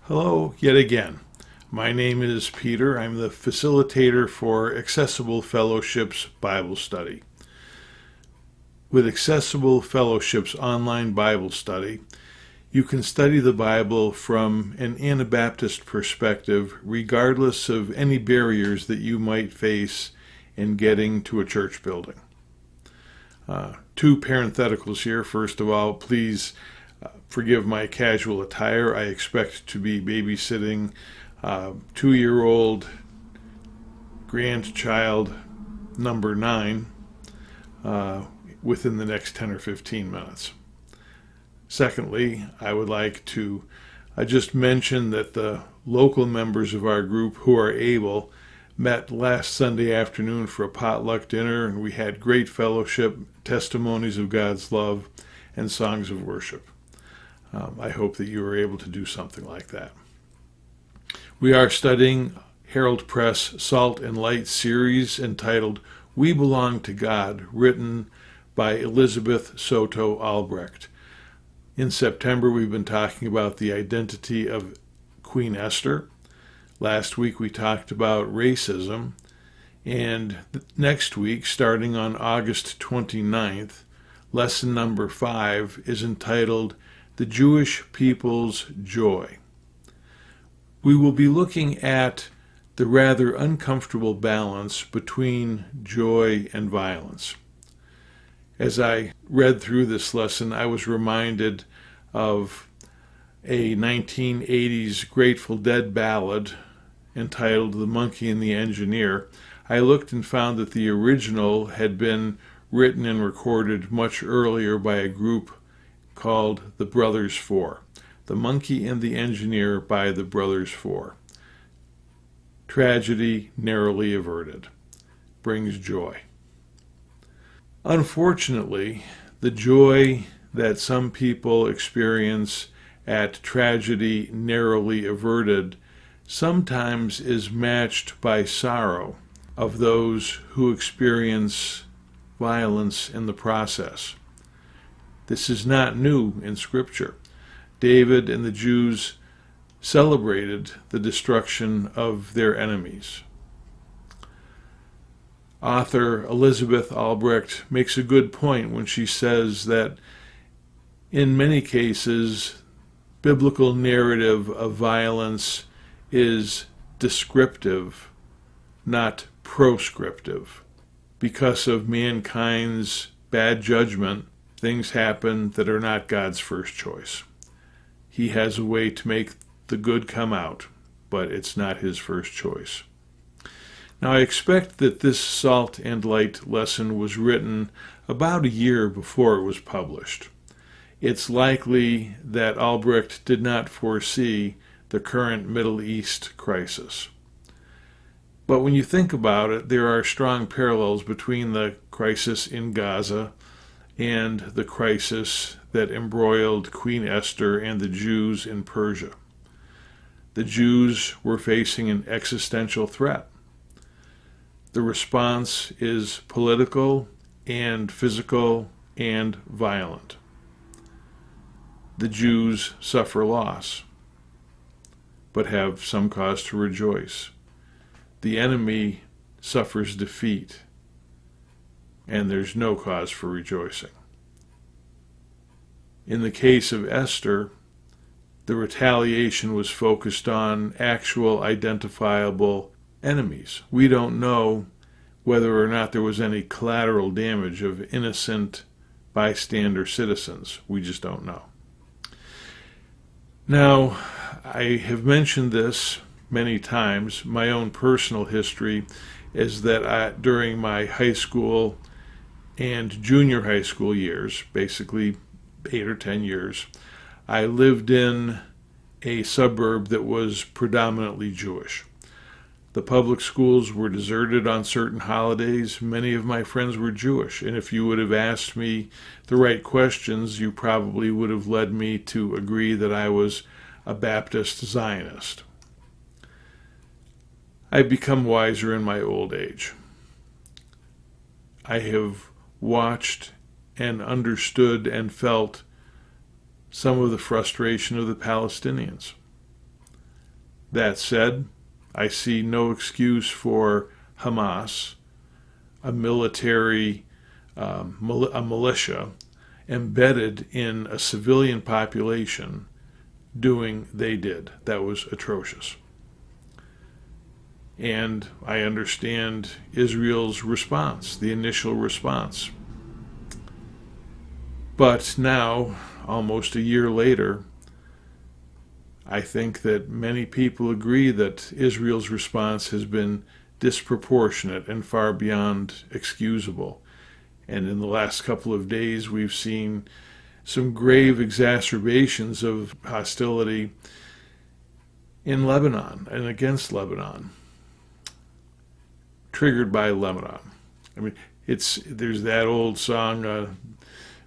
Hello, yet again. My name is Peter. I'm the facilitator for Accessible Fellowship's Bible Study. With Accessible Fellowship's online Bible study, you can study the Bible from an Anabaptist perspective, regardless of any barriers that you might face in getting to a church building. Two parentheticals here. First of all, please forgive my casual attire. I expect to be babysitting 2-year-old grandchild number 9 within the next 10 or 15 minutes. Secondly, I would like to just mention that the local members of our group who are able met last Sunday afternoon for a potluck dinner, and we had great fellowship, testimonies of God's love, and songs of worship. I hope that you were able to do something like that. We are studying Herald Press Salt and Light series entitled We Belong to God, written by Elizabeth Soto Albrecht. In September, we've been talking about the identity of Queen Esther. Last week, we talked about racism. And next week, starting on August 29th, lesson number 5 is entitled The Jewish People's Joy. We will be looking at the rather uncomfortable balance between joy and violence. As I read through this lesson, I was reminded of a 1980s Grateful Dead ballad entitled The Monkey and the Engineer. I looked and found that the original had been written and recorded much earlier by a group called The Brothers Four. The Monkey and the Engineer by the Brothers Four. Tragedy narrowly averted. Brings joy. Unfortunately, the joy that some people experience at tragedy narrowly averted sometimes is matched by sorrow of those who experience violence in the process. This is not new in Scripture. David and the Jews celebrated the destruction of their enemies. Author Elizabeth Albrecht makes a good point when she says that in many cases, biblical narrative of violence is descriptive, not proscriptive. Because of mankind's bad judgment, things happen that are not God's first choice. He has a way to make the good come out, but it's not his first choice. Now, I expect that this Salt and Light lesson was written about a year before it was published. It's likely that Albrecht did not foresee the current Middle East crisis. But when you think about it, there are strong parallels between the crisis in Gaza and the crisis that embroiled Queen Esther and the Jews in Persia. The Jews were facing an existential threat. The response is political and physical and violent. The Jews suffer loss, but have some cause to rejoice. The enemy suffers defeat, and there's no cause for rejoicing. In the case of Esther, the retaliation was focused on actual identifiable enemies. We don't know whether or not there was any collateral damage of innocent bystander citizens. We just don't know. Now, I have mentioned this many times. My own personal history is that during my high school and junior high school years, basically 8 or 10 years, I lived in a suburb that was predominantly Jewish. The public schools were deserted on certain holidays. Many of my friends were Jewish, and if you would have asked me the right questions, you probably would have led me to agree that I was a Baptist Zionist. I've become wiser in my old age. I have watched and understood and felt some of the frustration of the Palestinians. That said, I see no excuse for Hamas, a military, a militia embedded in a civilian population, doing they did. That was atrocious. And I understand Israel's response, the initial response. But now, almost a year later, I think that many people agree that Israel's response has been disproportionate and far beyond excusable. And in the last couple of days, we've seen some grave exacerbations of hostility in Lebanon and against Lebanon, triggered by Lebanon. I mean, there's that old song,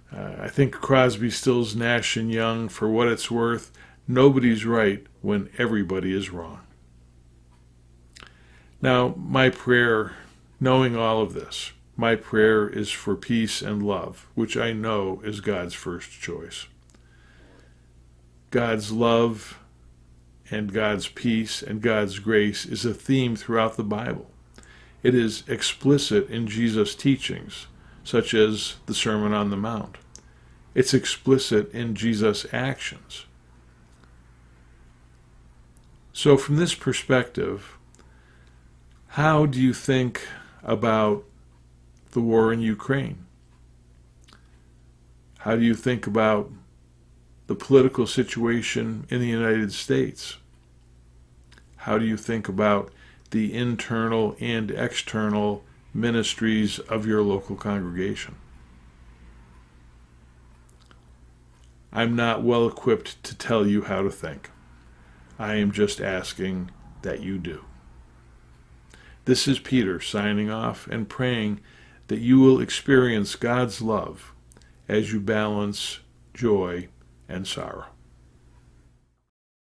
I think Crosby, Stills, Nash and Young, for what it's worth, nobody's right when everybody is wrong. Now, my prayer, knowing all of this, my prayer is for peace and love, which I know is God's first choice. God's love and God's peace and God's grace is a theme throughout the Bible. It is explicit in Jesus' teachings, such as the Sermon on the Mount. It's explicit in Jesus' actions. So from this perspective, how do you think about the war in Ukraine? How do you think about the political situation in the United States? How do you think about the internal and external ministries of your local congregation? I'm not well equipped to tell you how to think. I am just asking that you do. This is Peter signing off and praying that you will experience God's love as you balance joy and sorrow.